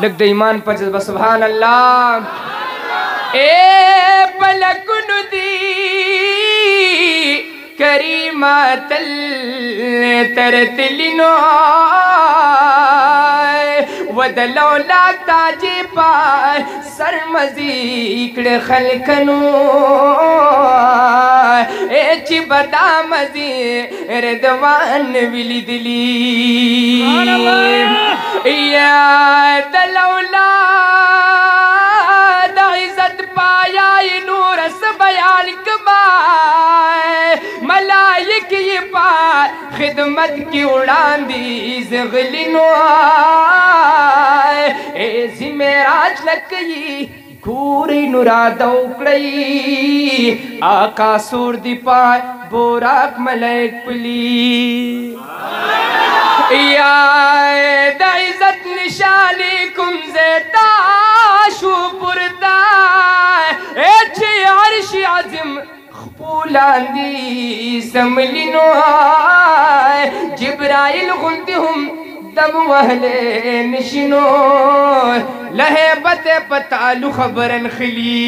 लग दे ईमान पर जज्बा सुभान अल्लाह। ए पलकुन दी करीमा तल तरतलिनो वदलौला ताजे पाय सरमजीकड़े खलकनो ए चिबदा मजी रदवान विली दिली या दलौला दा इज्जत पाया नूर से बयान कबाय मलाइक ये पाय खिदमत की उड़ान दी जगलिनो ऐसी मेराज लकई खूरी नुरा दौकड़ई आका सूर दी पाय बोराक मलैक पुली या द इज्जत निशानी कुमजे ताशु पुरदा एचे अर्श आज़म खपूलांदी समलिनो जिब्राइल गुंदिहुम दम वहले निशिनो लहे बते पतालु खबरन खली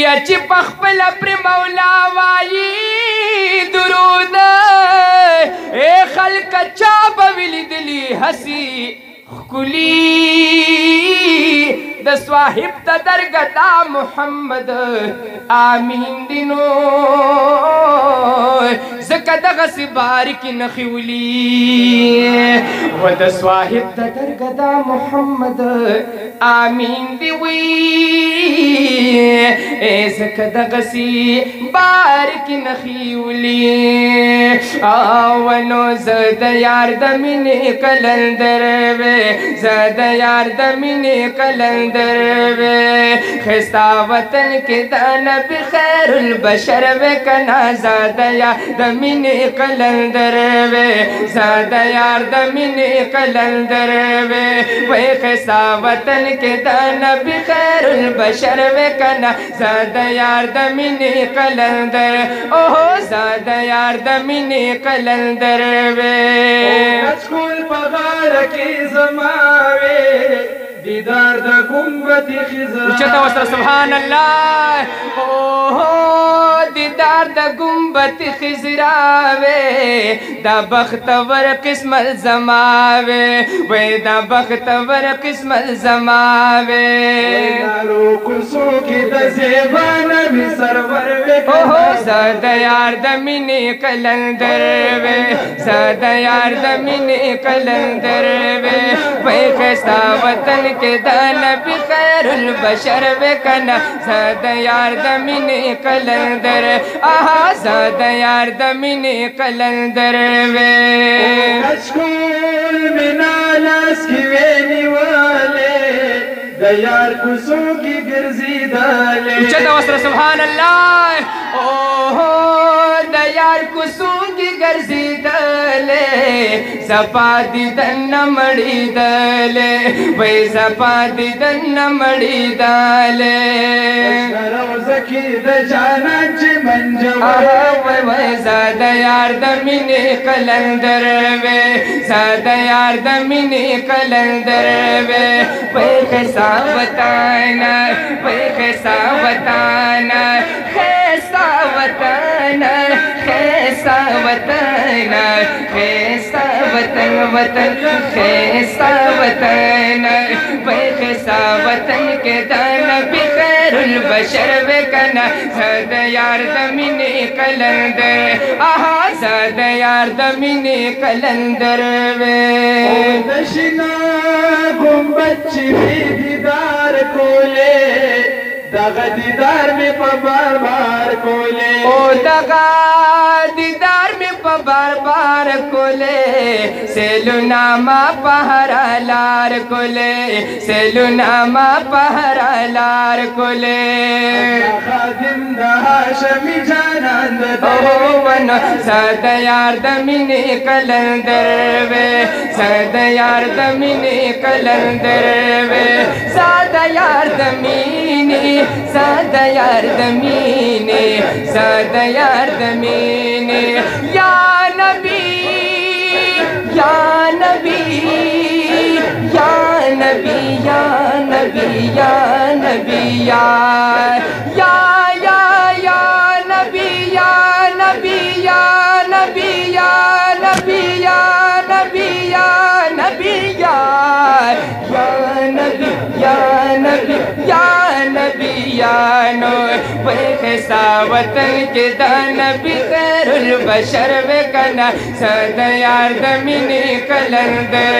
या चिपख पल प्र मौला वाई दुरूद ए खल्क चाब विली दिली हसी कुली द स्वाहिब द दरगदा मोहम्मद आमीन दिनो ज़कद गसी बारिक नखिवली व द स्वाहिब द दरगदा मोहम्मद आमीन दिवी ए ज़कद गसी बारिक नखिवली आवनो ज़द यार दमिने कलंदर वे ज़द यार दमिने कलंदर वे खिस्ता वतन के दाना बिखैरुल बशर वे कना ज़द यार दमिने कलंदर वे ज़द यार दमिने कलंदर वे खिस्ता वतन के दाना बिखैरुल बशर वे कना ज़द यार दमिने कलंदर ओहो ज़द यार दमिने कलंदर वे मचकुल पगार की ज़मावे दीदार द गुंबद खिज़रा उच्चता वस्त्र सुभान अल्लाह ओहो दीदार द गुंबद खिज़रावे दा बख्तवर किस्मत जमावे वे दा बख्तवर किस्मत जमावे नारो कुसो की दज़ेबान भी सरवर वे ओहो ज़द यार दमिने कलंदर वे ज़द यार दमिने कलंदर वे खिस्ता वतन के दाना बिखैरुल बशर वे कना ज़द यार दमिने कलंदर आहा ज़द यार दमिने कलंदर वे मचकुल मिनालस की वेनी वाले दयार कुसो की गिरजी दाले उच्चता वस्त्र सुभान अल्लाह ओहो दयार कुसो की गर्जी दले सपादी दन्न मड़ी दले वे सपादी दन्न मड़ी दले सकी द जाना च मंजवा वे ज़द यार दमिने कलंदर वे ज़द यार दमिने कलंदर वे खिस्सा बताना खिस्सा बताना खिस्सा बताना खिस्सा बताना खिस्सा वतन वतन खिस्सा वतन खिस्सा वतन के दाना बिखैरुल बशर वे कना ज़द यार दमिने कलंदर आहा ज़द यार दमिने कलंदर वे दशिना गुंबद भी दीदार कोले दगा दीदार में बार बार कोले ओ दगा दीदार में बार बार कोले सेलुनामा पहरा लार कोले सेलुनामा पहरा लार कोले खादिम हाशमी जानंद वन ज़द यार दमिने कलंदर वे ज़द यार दमिने कलंदर वे ज़द यार दमीने ज़द यार दमीने ज़द यार दमीने या नबी नबी या नबी या नबी या नबी या नबी या नबी या नबी या नबी या नबी या नबी या नबी या नबी या नो पैसा वतन के दान भी खैरुल बशर वे कना सदा यार दमिनी कलंदर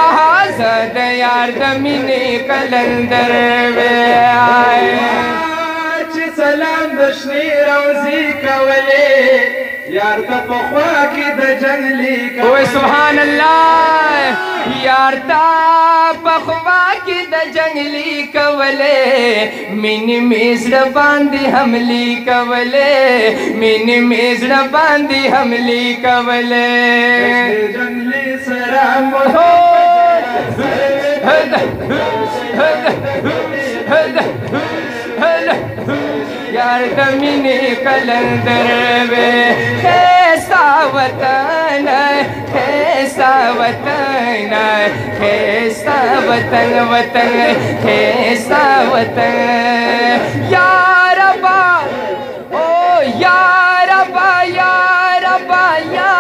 आहा सदा यार दमिनी कलंदर वे आए सलाम दशनी रोजी कवले यार ता पखवा की द जंगली ओए सुभान अल्लाह यार ता पखवा की द जंगली कवले मिनी मेजड़ बांधी हमली कवले मिनी मेजड़ बांधी हमली कवले जंगली सराम हो यार दमिनी कलंदर वे कैसा वतन कैसा वतन कैसा वतन वतन कैसा वतन या रब्बा ओ या रब्बा या रब्बा या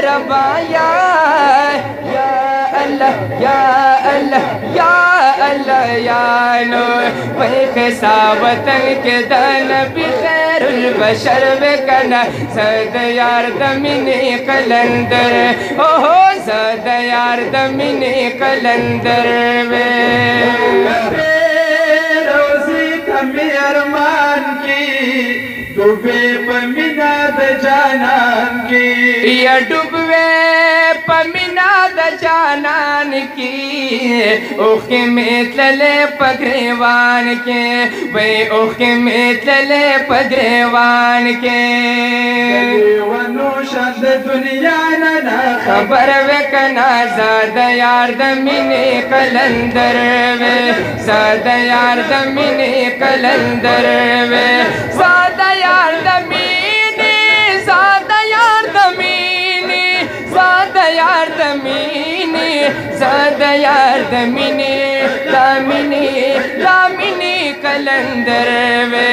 रब्बा या अल्लाह या अल्लाह या अल्लाह या नो कैसा वतन के दान भी खैरुल बशर वे कना सद यार दमिनी कलंदर ओहो सद यार दमिनी कलंदर वे रोजी कमी अरमान की डूबे पमीना द जानन की या डूबे पमीना द जानन की ओखे में तले पगरेवान के वे ओखे में तले पगरेवान के वनु शद दुनिया ना खबर वे कना ज़्यादा यार दमिनी कलंदर वे ज़्यादा यार दमिनी कलंदर वे ज़्यादा यार दमीनी ज़्यादा यार दमीनी ज़्यादा यार दमीनी ज़्यादा यार दमीनी दामिनी दामिनी कलंदर वे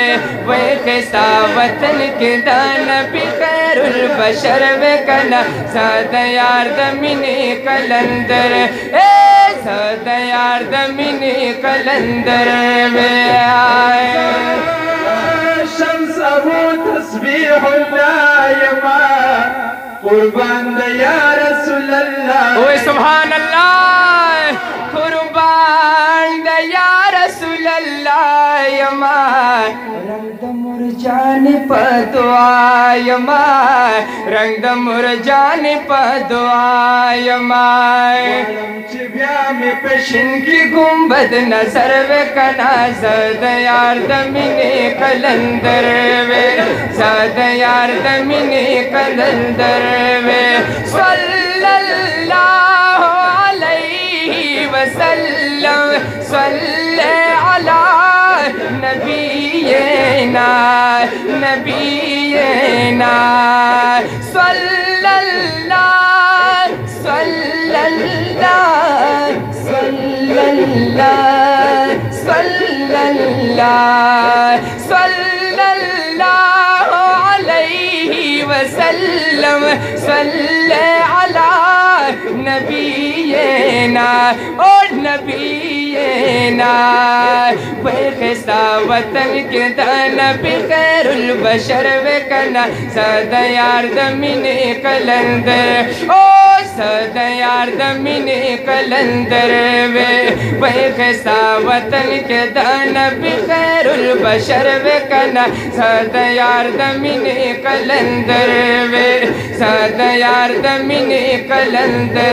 कैसा वतन के दान भी खैरुल बशर वे कना ज़्यादा यार दमिनी कलंदर ए ज़्यादा यार दमिनी कलंदर वे आए शम्स अबू तस्बीहुल्लाह यमा कुर्बान या रसूल अल्लाह ओए सुभान अल्लाह कुर्बान या रसूल अल्लाह यमा रंग मुरझान पदुआ यमा रंग मुरझान पदुआ यमा चिबिया में पेशिन की गुंबद नजर वे कना ज़द यार दमिनी कलंदर वे ज़द यार दमिनी कलंदर वे सल्लल्लाहु अलैहि वसल्लम सल्ले अला नबीना नबीना सल्लल्लाहु सल्लल्लाहु सल्लल्लाहु अलैहि वसल्लम सल्ले अला नबीना और नबीना पैसा वतन के दान भी खैरुल बशर वे कना सदा यार दमिनी कलंदर ओ सदा यार दमिनी कलंदर वे पैसा वतन के दान भी खैरुल बशर वे कना सदा यार दमिनी कलंदर वे सदा यार दमिनी कलंदर।